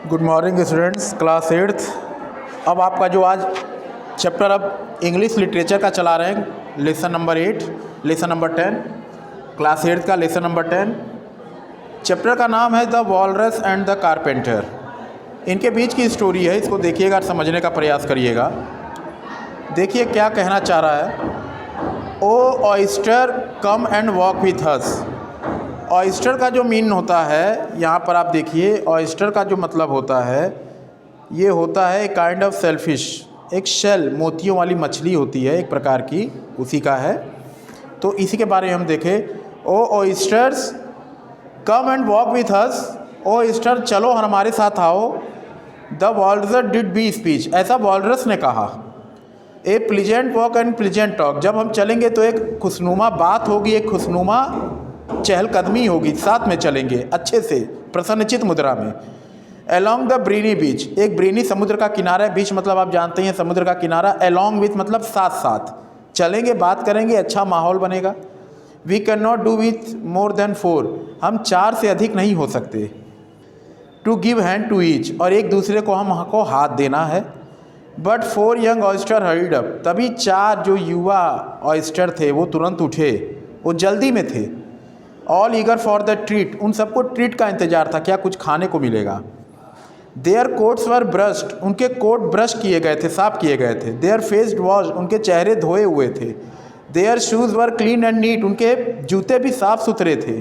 Good morning students, class 8th। अब आपका जो आज चैप्टर अब इंग्लिश लिटरेचर का चला रहे हैं, lesson number 8, lesson number 10, class 8th का लेसन नंबर 10। चैप्टर का नाम है the walrus and the carpenter. इनके बीच की स्टोरी है, इसको देखिएगा, समझने का प्रयास करिएगा। देखिए क्या कहना चाह रहा है। O oyster come and walk with us. Oyster का जो मीन होता है, यहाँ पर आप देखिए, ऑयस्टर का जो मतलब होता है, ये होता है काइंड ऑफ सेलफिश, एक शेल, मोतियों वाली मछली होती है एक प्रकार की, उसी का है। तो इसी के बारे में हम देखें। O oysters come and walk with us. O oyster चलो हमारे साथ आओ। The walrus did beseech, ऐसा वॉलरस ने कहा। A pleasant walk and pleasant talk, जब हम चलेंगे तो एक खुशनुमा बात होगी, एक खुशनुमा चहलकदमी होगी, साथ में चलेंगे अच्छे से प्रसन्नचित मुद्रा में। अलोंग द ब्रीनी बीच, एक ब्रीनी समुद्र का किनारा है, बीच मतलब आप जानते हैं समुद्र का किनारा। अलोंग विथ मतलब साथ साथ चलेंगे, बात करेंगे, अच्छा माहौल बनेगा। We can not do with more than 4, हम 4 से अधिक नहीं हो सकते। To give hand to each, और एक दूसरे को हमको हाथ देना है। But 4 young oyster hurried up, तभी 4 जो युवा ऑयस्टर थे वो तुरंत उठे, वो जल्दी में थे। All eager for the treat, उन सबको ट्रीट का इंतजार था, क्या कुछ खाने को मिलेगा। देयर कोट्स वर ब्रश्ड, उनके कोट ब्रश किए गए थे, साफ किए गए थे। देयर फेस्ड वॉश, उनके चेहरे धोए हुए थे। Their shoes were clean and neat, उनके जूते भी साफ सुथरे थे।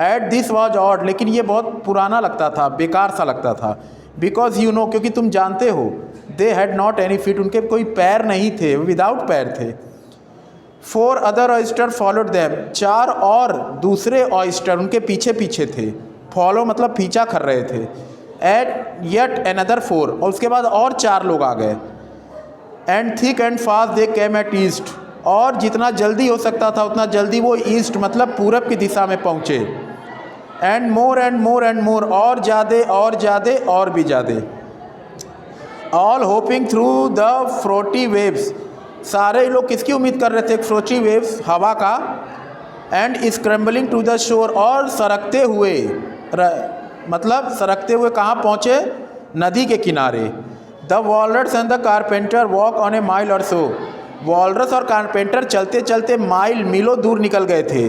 एट दिस वॉज ऑड, लेकिन ये बहुत पुराना लगता था, बेकार सा लगता था। बिकॉज यू नो, क्योंकि तुम जानते हो। They had not any feet, उनके कोई पैर नहीं थे, विदाउट पैर थे। 4 अदर ऑयस्टर फॉलोड देम, 4 और दूसरे ऑयस्टर उनके पीछे पीछे थे। फॉलो मतलब पीछा कर रहे थे। एट येट अनदर 4, और उसके बाद और 4 लोग आ गए। And thick and fast they came at east, और जितना जल्दी हो सकता था उतना जल्दी वो ईस्ट मतलब पूरब की दिशा में पहुँचे। And more and more and more, और ज़्यादा और ज़्यादा और भी ज़्यादा। All hopping through the frothy waves, सारे लोग किसकी उम्मीद कर रहे थे, फ्रोटी वेव्स, हवा का। And scrambling to the shore, और सरकते हुए, मतलब सरकते हुए कहाँ पहुँचे, नदी के किनारे। The walrus and the carpenter walk on A mile और सो, वॉलरस और कारपेंटर चलते चलते मीलों दूर निकल गए थे।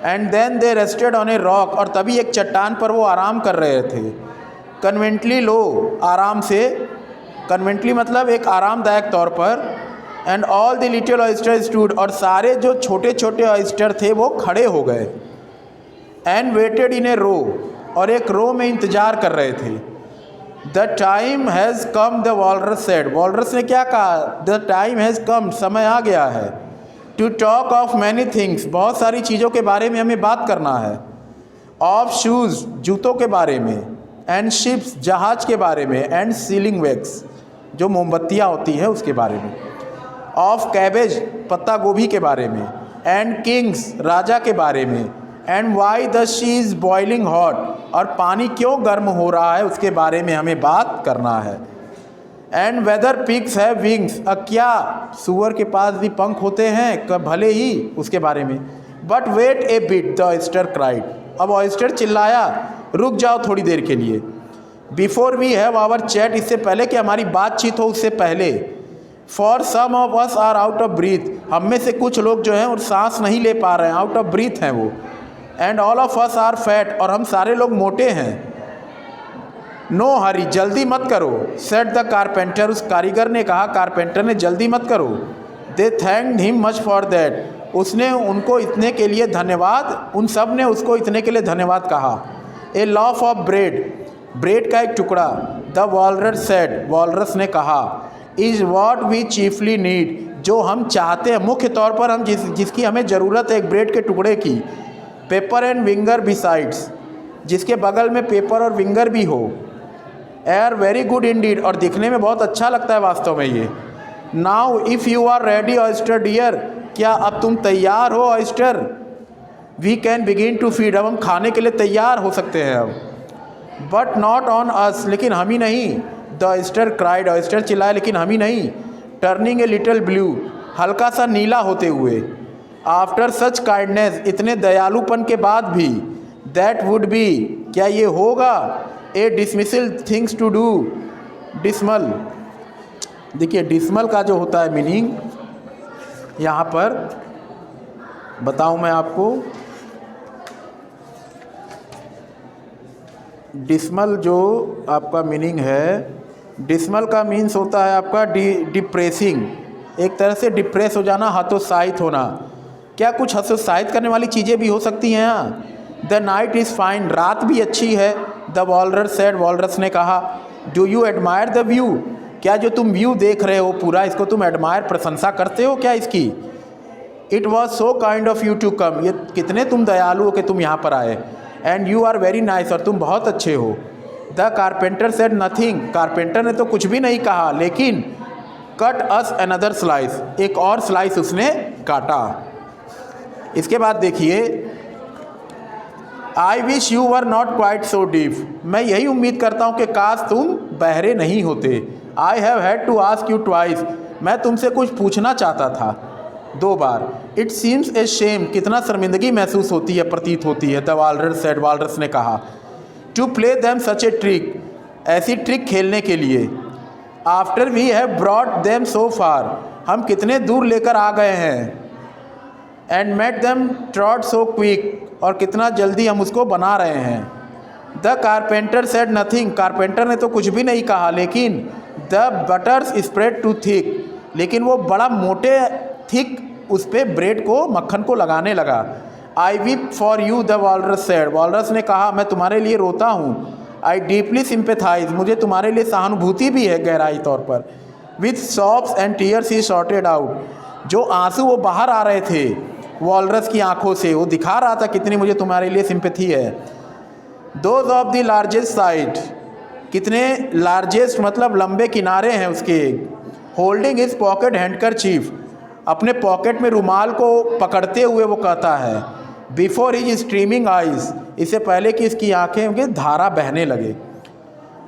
And then they rested on a rock, और तभी एक चट्टान पर वो आराम कर रहे थे। कन्वेंटली लो, आराम से, कन्वेंटली मतलब एक आरामदायक तौर पर। And all the little oyster stood, और सारे जो छोटे छोटे ऑयस्टर थे वो खड़े हो गए। एंड वेटेड इन ए रो, और एक रो में इंतजार कर रहे थे। The time has come, the walrus said, walrus ने क्या कहा, द टाइम हैज़ कम, समय आ गया है। To talk of many things, बहुत सारी चीज़ों के बारे में हमें बात करना है। ऑफ शूज़, जूतों के बारे में। एंड शिप्स, जहाज के बारे में। एंड सीलिंग वैक्स, जो मोमबत्तियाँ होती हैं उसके बारे में। ऑफ कैबेज, पत्ता गोभी के बारे में। एंड किंग्स, राजा के बारे में। And why the she is boiling hot, और पानी क्यों गर्म हो रहा है उसके बारे में हमें बात करना है। And whether pigs have wings, क्या सूअर के पास भी पंख होते हैं, भले ही, उसके बारे में। But wait a bit, the oyster cried, अब ऑयस्टर चिल्लाया, रुक जाओ थोड़ी देर के लिए। Before we have our chat, इससे पहले कि हमारी बातचीत हो, उससे पहले। For some of us are out of breath, हम में से कुछ लोग जो हैं और सांस नहीं ले पा रहे हैं, आउट ऑफ ब्रीथ हैं वो। And all of us are fat, और हम सारे लोग मोटे हैं। नो हरी, जल्दी मत करो। सेट द कारपेंटर, उस कारीगर ने कहा, कारपेंटर ने, जल्दी मत करो। They thanked him much for that, उसने उनको इतने के लिए धन्यवाद, उन सब ने उसको इतने के लिए धन्यवाद कहा। A loaf of bread, bread का एक टुकड़ा। द वॉलरस सेड, वॉलरस ने कहा, is what we chiefly need, जो हम चाहते हैं, मुख्य तौर पर हम जिसकी हमें ज़रूरत है, एक ब्रेड के टुकड़े की। पेपर एंड विंगर बिसाइड्स, जिसके बगल में पेपर और विंगर भी हो। एयर वेरी गुड इंडीड, और दिखने में बहुत अच्छा लगता है वास्तव में ये। Now if you are ready oyster dear, क्या अब तुम तैयार हो oyster. We can begin to feed, अब हम खाने के लिए तैयार हो सकते हैं अब। बट नॉट ऑन अस, लेकिन हम ही नहीं। द ऑयस्टर क्राइड, ऑयस्टर चिल्लाए, लेकिन हम ही नहीं। टर्निंग ए लिटिल ब्लू, हल्का सा नीला होते हुए। आफ्टर सच काइंडनेस, इतने दयालुपन के बाद भी। दैट वुड बी, क्या ये होगा। A dismissal things to do. Dismal, देखिए डिसमल का जो होता है मीनिंग यहाँ पर बताऊँ मैं आपको। डिसमल जो आपका मीनिंग है, डिसमल का मीन्स होता है आपका डिप्रेसिंग, एक तरह से डिप्रेस हो जाना, हतोत्साहित होना। क्या कुछ हतोत्साहित करने वाली चीज़ें भी हो सकती हैं यहाँ। द नाइट इज़ फाइन, रात भी अच्छी है। द वॉलरस सेड, वॉलरस ने कहा। Do you admire the view, क्या जो तुम व्यू देख रहे हो पूरा, इसको तुम एडमायर, प्रशंसा करते हो क्या इसकी। It was so kind of you to come, ये कितने तुम दयालु हो कि तुम यहाँ पर आए। And you are very nice, और तुम बहुत अच्छे हो। The carpenter said nothing, carpenter ने तो कुछ भी नहीं कहा, लेकिन कट अस अनदर स्लाइस, एक और स्लाइस उसने काटा। इसके बाद देखिए, I wish you were not quite so deep, मैं यही उम्मीद करता हूँ कि काश तुम बहरे नहीं होते। I have had to ask you twice, मैं तुमसे कुछ पूछना चाहता था 2 बार। इट सीम्स ए शेम, कितना शर्मिंदगी महसूस होती है, प्रतीत होती है। द वॉलरस सेड, वॉलरस ने कहा। To play them such a trick, ऐसी ट्रिक खेलने के लिए। After we have brought them so far, हम कितने दूर लेकर आ गए हैं। And made them trot so quick, और कितना जल्दी हम उसको बना रहे हैं। The carpenter said nothing, carpenter ने तो कुछ भी नहीं कहा, लेकिन the butter's spread too thick, लेकिन वो बड़ा मोटे थिक उस पर ब्रेड को, मक्खन को लगाने लगा। I weep for you, the walrus said, walrus ने कहा मैं तुम्हारे लिए रोता हूँ। आई डीपली सिंपैथाइज, मुझे तुम्हारे लिए सहानुभूति भी है गहराई तौर पर। With सॉब्स and tears he shorted out, जो आंसू वो बाहर आ रहे थे वॉलरस की आंखों से, वो दिखा रहा था कितनी मुझे तुम्हारे लिए सिंपैथी है। Those of the largest side, कितने लार्जेस्ट मतलब लंबे किनारे हैं उसके। होल्डिंग हिज पॉकेट हैंडकरचीफ, अपने पॉकेट में रुमाल को पकड़ते हुए वो कहता है। बिफोर हिज स्ट्रीमिंग आइज, इससे पहले कि इसकी आंखें के धारा बहने लगे।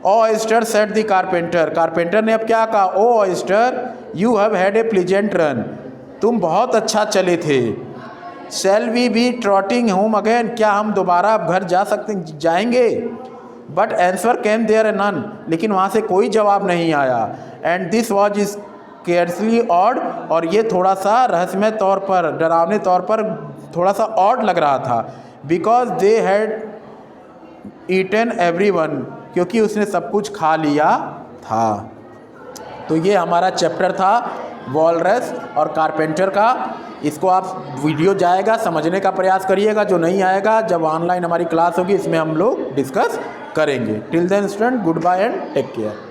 O oyster said the carpenter, carpenter ने अब क्या कहा। O oyster you have had a pleasant run, तुम बहुत अच्छा चले थे। Shall we be trotting home again, क्या हम दोबारा अब घर जा सकते जाएंगे। But answer came there a none, लेकिन वहाँ से कोई जवाब नहीं आया। And this was is carefully odd, और ये थोड़ा सा रहस्यमय तौर पर, डरावने तौर पर थोड़ा सा ऑड लग रहा था। Because they had eaten everyone, क्योंकि उसने सब कुछ खा लिया था। तो ये हमारा चैप्टर था वॉलरस और कारपेंटर का। इसको आप वीडियो जाएगा समझने का प्रयास करिएगा, जो नहीं आएगा जब ऑनलाइन हमारी क्लास होगी इसमें हम लोग डिस्कस करेंगे। Till then student, goodbye and take care.